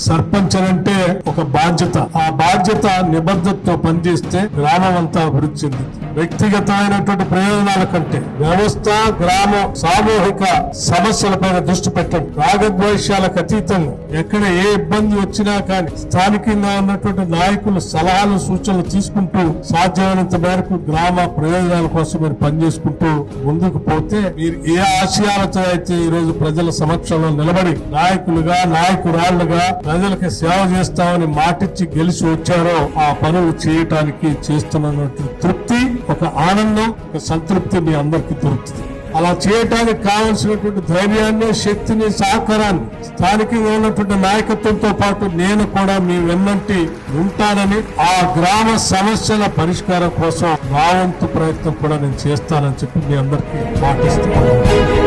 సర్పంచ్ అంటే ఒక బాధ్యత. ఆ బాధ్యత నిబద్ధతతో పనిచేస్తే గ్రామం అంతా అభివృద్ధి చెందుతుంది. వ్యక్తిగతమైనటువంటి ప్రయోజనాల కంటే వ్యవస్థ, గ్రామం, సామూహిక సమస్యలపైన దృష్టి పెట్టండి. రాగద్వేషాలకు అతీతంగా ఎక్కడ ఏ ఇబ్బంది వచ్చినా కానీ స్థానికంగా ఉన్నటువంటి నాయకుల సలహాలు, సూచనలు తీసుకుంటూ సాధ్యమైనంత మేరకు గ్రామ ప్రయోజనాల కోసం మీరు పనిచేసుకుంటూ ముందుకు పోతే మీరు ఏ ఆశయాలతో అయితే ఈ రోజు ప్రజల సమక్షంలో నిలబడి నాయకులుగా, నాయకురాళ్లుగా ప్రజలకు సేవ చేస్తామని మాటిచ్చి గెలిచి వచ్చారో ఆ పనులు చేయటానికి చేస్తున్నటువంటి తృప్తి, ఒక ఆనందం, ఒక సంతృప్తి మీ అందరికీ దొరుకుతుంది. అలా చేయటానికి కావలసినటువంటి ధైర్యాన్ని, శక్తిని, సహకారాన్ని స్థానికంగా ఉన్నటువంటి నాయకత్వంతో పాటు నేను కూడా మీ వెన్నంటి ఉంటానని, ఆ గ్రామ సమస్యల పరిష్కారం కోసం నా వంతు ప్రయత్నం కూడా నేను చేస్తానని చెప్పి మీ అందరికీ మాటిస్తున్నాను.